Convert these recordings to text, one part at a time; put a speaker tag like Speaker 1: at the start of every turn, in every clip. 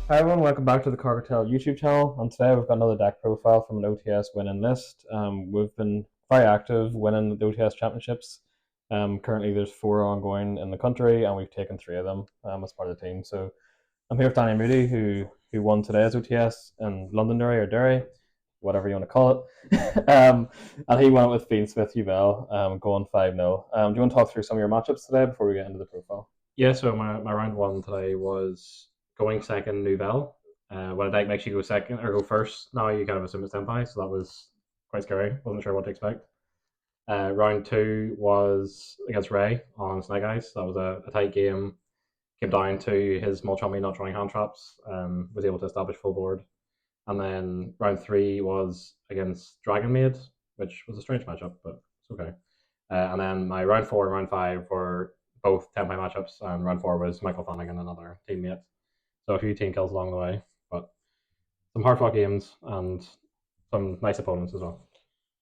Speaker 1: Hi everyone, welcome back to the Cartel YouTube channel. And today we've got another deck profile from an OTS winning list. We've been very active winning the OTS championships. Currently there's 4 ongoing in the country and we've taken 3 of them as part of the team. So I'm here with Danny Moody who won today's OTS in Londonderry or Derry, whatever you want to call it. And he went with Fiendsmith Yubel, going 5-0. Do you want to talk through some of your matchups today before we get into the profile?
Speaker 2: Yeah, so my round one today was going second Nouvelle. When a deck makes you go second or go first, now you kind of assume it's Tenpai, so that was quite scary. Wasn't sure what to expect. Round two was against Ray on Snake Eyes. That was a tight game. Came down to his Molchummy not drawing hand traps. Was able to establish full board. And then round three was against Dragon Maid, which was a strange matchup, but it's okay. And then my round four and round five were both Tenpai matchups, and round four was Michael Flanagan, another teammate. So a few team kills along the way, but some hard fought games and some nice opponents as well.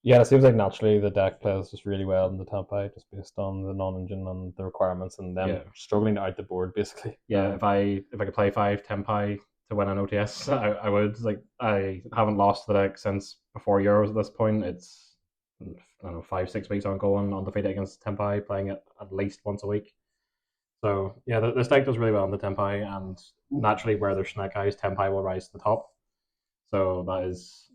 Speaker 1: Yeah, it seems like naturally the deck plays just really well in the Tenpai, just based on the non-engine and the requirements and them
Speaker 2: Yeah,
Speaker 1: struggling to out the board basically.
Speaker 2: yeah. If I could play five Tenpai to win an OTS, I would. Like I haven't lost the deck since before Euros at this point. It's I don't know 5 6 weeks ongoing undefeated against Tenpai, playing it at least once a week. So yeah, this deck does really well in the Tenpai, and naturally where there's Snake Eyes, Tenpai will rise to the top. So that is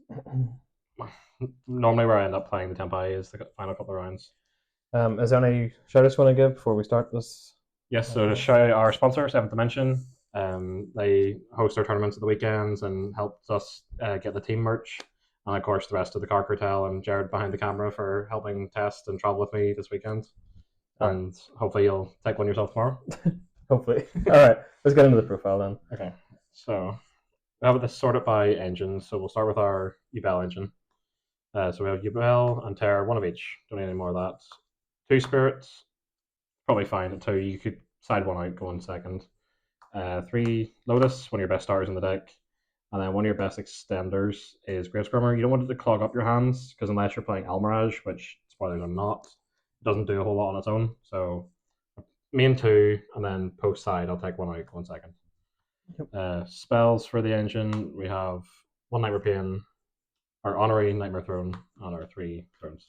Speaker 2: normally where I end up playing the Tenpai is the final couple of rounds.
Speaker 1: Is there any shout outs you want to give before we start this?
Speaker 2: Yes, so to shout out our sponsor, Seventh Dimension. They host our tournaments at the weekends and helped us get the team merch. And of course, the rest of the Car Cartel and Jared behind the camera for helping test and travel with me this weekend. And hopefully you'll take one yourself tomorrow.
Speaker 1: Hopefully. All right, let's get into the profile then.
Speaker 2: Okay, so we have this sorted by engine. So we'll start with our Yubel engine. So we have Yubel and Terror, one of each. Don't need any more of that. 2 spirits, probably fine at 2. You could side one out, go in second. 3 Lotus, one of your best starters in the deck. And then one of your best extenders is Grave Skirmer. You don't want it to clog up your hands, because unless you're playing Almirage, which, spoilers, I'm not, it doesn't do a whole lot on its own. So main 2, and then post side, I'll take one out, go in second. Spells for the engine, we have 1 Nightmare Pain, our Honorary Nightmare Throne, and our 3 Thrones.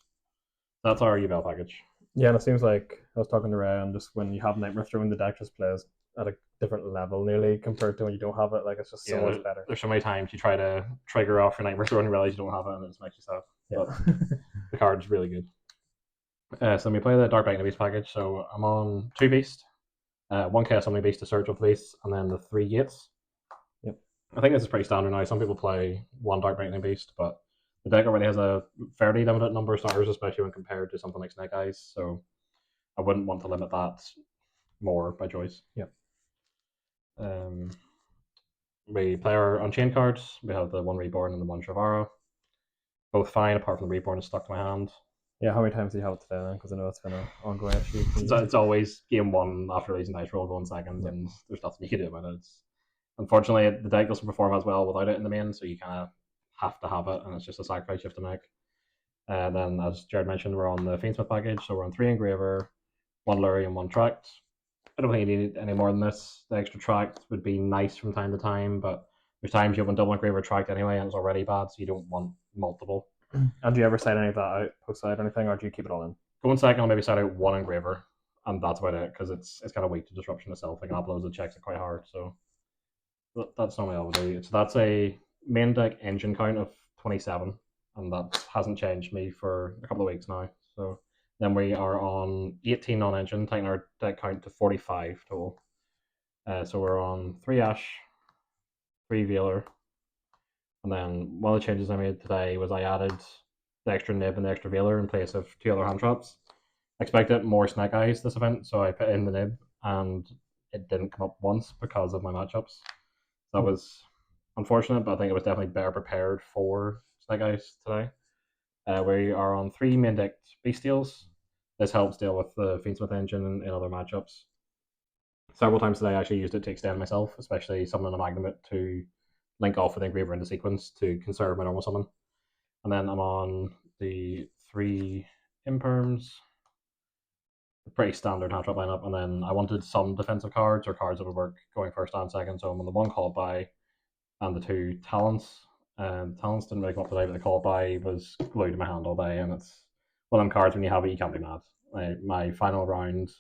Speaker 2: That's our Yubel package.
Speaker 1: Yeah, and it seems like I was talking to Ray, and just when you have Nightmare Throne, the deck just plays at a different level nearly compared to when you don't have it. Like, it's just so much better.
Speaker 2: There's so many times you try to trigger off your Nightmare Throne and realize you don't have it, and it just makes you sad.
Speaker 1: Yeah.
Speaker 2: But the card's really good. So we play the Dark Lightning Beast package. So I'm on 2 Beast, 1 Chaos Omni Beast to search with the Beast, and then the 3 Gates.
Speaker 1: Yep.
Speaker 2: I think this is pretty standard now. Some people play 1 Dark Lightning Beast, but the deck already has a fairly limited number of starters, especially when compared to something like Snake Eyes. So I wouldn't want to limit that more by choice.
Speaker 1: Yep.
Speaker 2: We play our Unchained cards. We have the 1 Reborn and the 1 Shavara. Both fine, apart from the Reborn is stuck to my hand.
Speaker 1: Yeah, how many times do you have it today then? Because I know it's been an ongoing issue.
Speaker 2: It's always game 1 after releasing Dice Roll going second,
Speaker 1: Yep.
Speaker 2: and there's nothing you can do about it. Unfortunately, the deck doesn't perform as well without it in the main, so you kind of have to have it, and it's just a sacrifice you have to make. Then, as Jared mentioned, we're on the Fiendsmith package, so we're on 3 Engraver, 1 Lurie, and 1 Tract. I don't think you need any more than this. The extra Tract would be nice from time to time, but there's times you have a double Engraver Tract anyway, and it's already bad, so you don't want multiple.
Speaker 1: And do you ever side any of that out, post side or anything, or do you keep it all in?
Speaker 2: Going second, I'll maybe side out 1 Engraver, and that's about it, because it's kind of weak to disruption itself. Like, uploads and checks it quite hard, so that's normally all we do. So that's a main deck engine count of 27, and that hasn't changed me for a couple of weeks now. So then we are on 18 non-engine, taking our deck count to 45 total. So we're on 3 Ash, 3 Veiler, and then one of the changes I made today was I added the extra Nib and the extra Veiler in place of 2 other hand traps. I expected more Snake Eyes this event, so I put in the Nib, and it didn't come up once because of my matchups. That was unfortunate, but I think it was definitely better prepared for Snake Eyes today. We are on 3 main decked Bestials. This helps deal with the Fiendsmith engine in other matchups. Several times today I actually used it to extend myself, especially summoning a Magnamit to link off with Engraver into sequence to conserve my normal summon. And then I'm on the 3 Imperms. Pretty standard hand trap lineup, and then I wanted some defensive cards or cards that would work going first and second, so I'm on the 1 Call by, and the 2 talents. Talents didn't really come up today, but the call by was glued to my hand all day, and it's one of them cards when you have it, you can't be mad. My final round,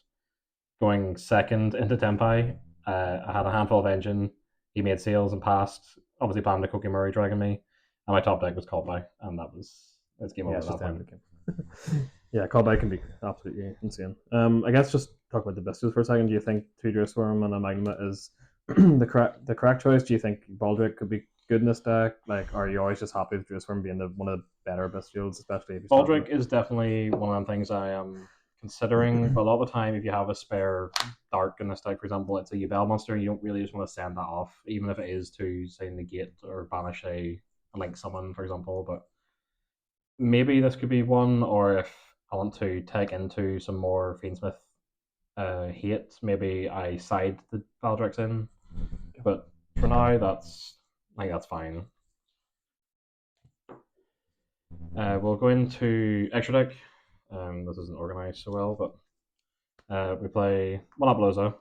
Speaker 2: going second into Tenpai, I had a handful of engine. He made sales and passed. Obviously, planned to Cookie Murray dragging me, and my top deck was called by, and it's game over at that point.
Speaker 1: Yeah, callback can be absolutely insane. I guess just talk about the Biscuits for a second. Do you think 2 Druisworm and a Magma is the correct choice? Do you think Baldric could be good in this deck? Like, are you always just happy with Druisworm being one of the better Biscuits, especially if you
Speaker 2: Baldric is definitely one of them things I am considering, but a lot of the time, if you have a spare Dark in this deck, for example, it's a Yubel monster, you don't really just want to send that off, even if it is to, say, negate or banish a Link Summon, for example. But maybe this could be one, or if I want to take into some more Fiendsmith hate, maybe I side the Baldrics in. But for now, I think that's fine. We'll go into extra deck. This isn't organized so well, but we play 1 Apollousa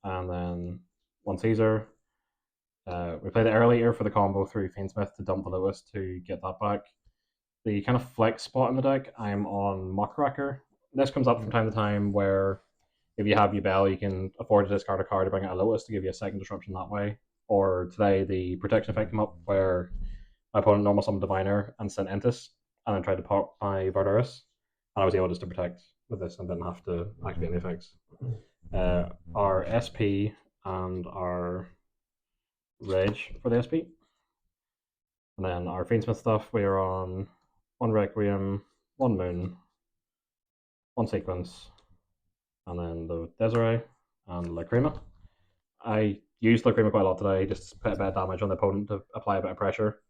Speaker 2: and then 1 Caesar. We play the early ear for the combo through Fiendsmith to dump the lowest to get that back. The kind of flex spot in the deck, I'm on Muckracker. This comes up from time to time where if you have Yubel, you can afford to discard a card to bring out a lowest to give you a second disruption that way. Or today, the protection effect came up where my opponent normal summoned Diviner and sent Entis, and then tried to pop my Varduris, and I was able just to protect with this and didn't have to activate any effects. Our SP and our Reg for the SP. And then our Fiendsmith stuff, we are on 1 Requiem, 1 Moon, 1 Sequence, and then the Desiree and Lacrima. I used Lacrima quite a lot today, just to put a bit of damage on the opponent to apply a bit of pressure.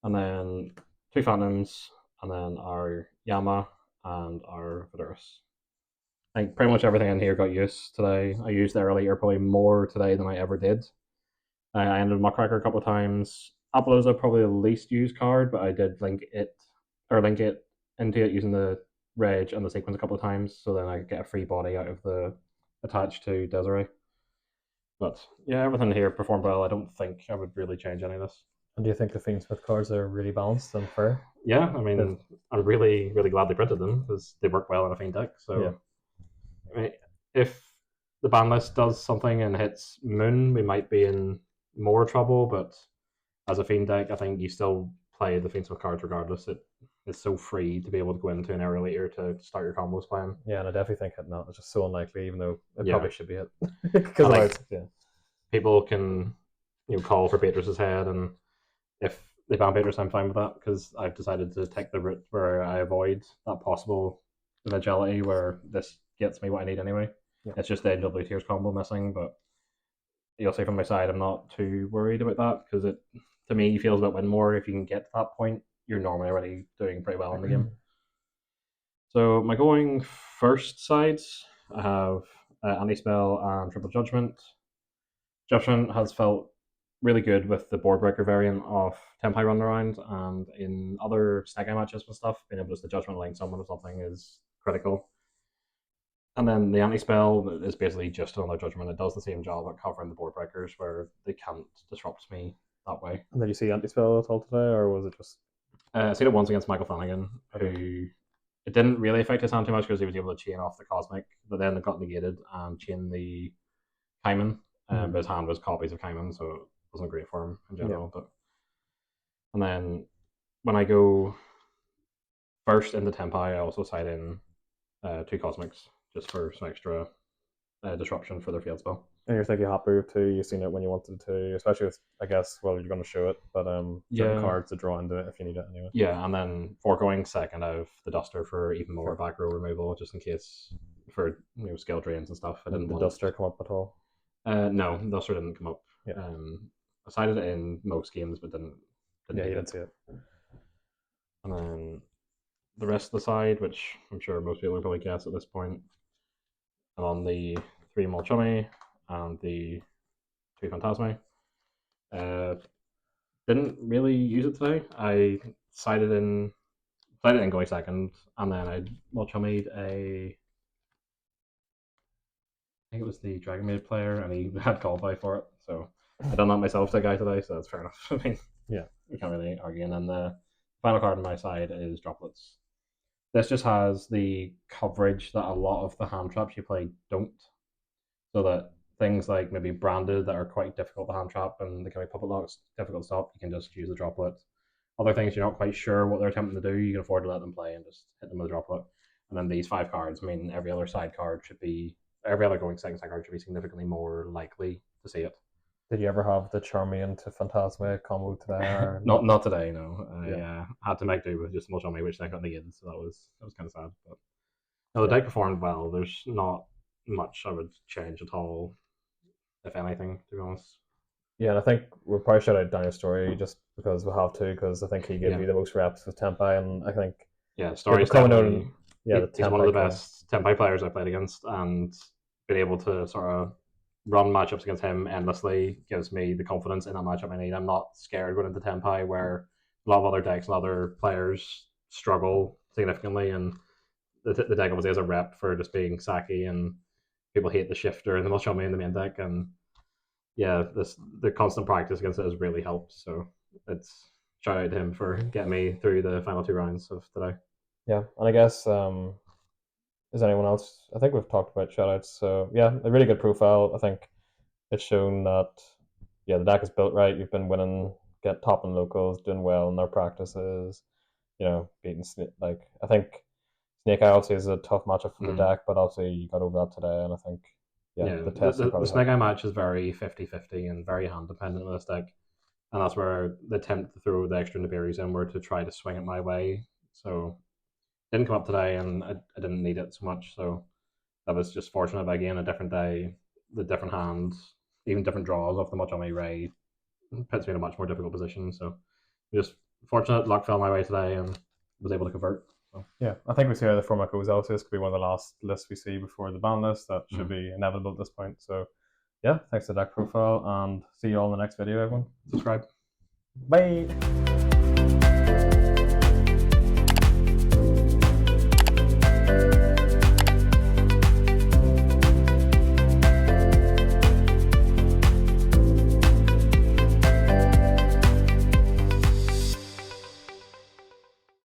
Speaker 2: And then 2 Phantoms, and then our Yama and our Varduris. I think pretty much everything in here got used today. I used it earlier, probably more today than I ever did. I ended Muckracker a couple of times. Apollousa probably the least used card, but I did link it into it using the Reg and the Sequence a couple of times, so then I could get a free body out of the attached to Desiree. But yeah, everything here performed well. I don't think I would really change any of this.
Speaker 1: And do you think the Fiendsmith cards are really balanced and fair?
Speaker 2: Yeah, I mean, I'm really, really glad they printed them because they work well in a Fiend deck. So, yeah. I mean, if the ban list does something and hits Moon, we might be in more trouble. But as a Fiend deck, I think you still play the Fiendsmith cards regardless. It's so free to be able to go into an hour later to start your combos playing.
Speaker 1: Yeah, and I definitely think hitting that is just so unlikely, even though it probably should be hit.
Speaker 2: Because people can call for Beatrice's head, and if they ban Beatrice, I'm fine with that because I've decided to take the route where I avoid that possible vigility where this gets me what I need anyway. Yeah. It's just the NW Tears combo missing, but you'll see from my side, I'm not too worried about that because it, to me, feels a bit win more. If you can get to that point, you're normally already doing pretty well in the game. So my going first sides, I have Anti-Spell and Triple Judgment. Judgment has felt really good with the board breaker variant of Tenpai running around, and in other Snake Eye matches and stuff, being able to just the Judgment link someone or something is critical. And then the Anti-Spell is basically just another Judgment. It does the same job at covering the board breakers where they can't disrupt me that way.
Speaker 1: And did you see Anti-Spell at all today, or was it just...
Speaker 2: I seen it once against Michael Flanagan, who it didn't really affect his hand too much because he was able to chain off the Cosmic, but then it got negated and chain the Kaiman. But his hand was copies of Kaiman, so it wasn't great for him in general. Yeah. But and then when I go first into Tenpai, I also side in 2 Cosmics just for some extra disruption for their field spell.
Speaker 1: And you're thinking happy with 2, you've seen it when you wanted to, especially with, I guess, well, you're going to show it, but certain cards to draw into it if you need it anyway.
Speaker 2: Yeah, and then for going second, I have the Duster for even more back row removal, just in case for skill drains and stuff. I didn't
Speaker 1: want the Duster come up at all?
Speaker 2: No, the Duster didn't come up. Yeah. I sided it in most games, but didn't
Speaker 1: you didn't see it.
Speaker 2: And then the rest of the side, which I'm sure most people will probably guess at this point, I'm on the 3 Molchummy and the 2 Phantasmi. Didn't really use it today. I sided in going second, and then I Molchummied I think it was the Dragon Maid player, and he had Callby for it. So I done that myself to a guy today, so that's fair enough. I mean,
Speaker 1: Yeah.
Speaker 2: we can't really argue. And then the final card on my side is Droplets. This just has the coverage that a lot of the hand traps you play don't. So that things like maybe branded that are quite difficult to hand trap and they can be puppet locks, difficult to stop, you can just use the Droplet. Other things you're not quite sure what they're attempting to do, you can afford to let them play and just hit them with a Droplet. And then these 5 cards, I mean, every other side card should be, every other going second side card should be significantly more likely to see it.
Speaker 1: Did you ever have the Charmian to Phantasma combo today? Or
Speaker 2: not today, no. I
Speaker 1: Yeah.
Speaker 2: had to make do with just much on me, which I got negated, so that was kind of sad. But no, the deck performed well. There's not much I would change at all, if anything, to be honest.
Speaker 1: Yeah, and I think we'll probably shout out Daniel Story just because we have to, because I think he gave
Speaker 2: Yeah.
Speaker 1: you the most reps with Tenpai, and I think
Speaker 2: Story's
Speaker 1: coming
Speaker 2: definitely
Speaker 1: out. Yeah, the
Speaker 2: he's one of the
Speaker 1: Tenpai
Speaker 2: best Tenpai players I played against, and being able to sort of run matchups against him endlessly gives me the confidence in that matchup I need. I'm not scared going into Tenpai, where a lot of other decks and other players struggle significantly, and the deck obviously has a rep for just being sacky, and people hate the shifter and the Mulchummy in the main deck, and yeah, the constant practice against it has really helped. So it's shout out to him for getting me through the final 2 rounds of today.
Speaker 1: Yeah, and I guess is anyone else? I think we've talked about shoutouts. So yeah, a really good profile. I think it's shown that the deck is built right. You've been winning, get top in locals, doing well in their practices. Beating like I think Snake Eye obviously is a tough matchup for the deck, but obviously you got over that today, and I think the test
Speaker 2: the Snake Eye match is very 50-50 and very hand dependent with this deck, and that's where the attempt to throw the extra Nibiris in were to try to swing it my way. So didn't come up today, and I didn't need it so much. So that was just fortunate. But again, a different day, the different hands, even different draws off the Mulchummy Ray puts me in a much more difficult position. So just fortunate, luck fell my way today, and was able to convert. So.
Speaker 1: Yeah, I think we see how the format goes. Also, this could be one of the last lists we see before the ban list. That should be inevitable at this point. So, yeah, thanks to the deck profile, and see you all in the next video, everyone.
Speaker 2: Subscribe.
Speaker 1: Bye.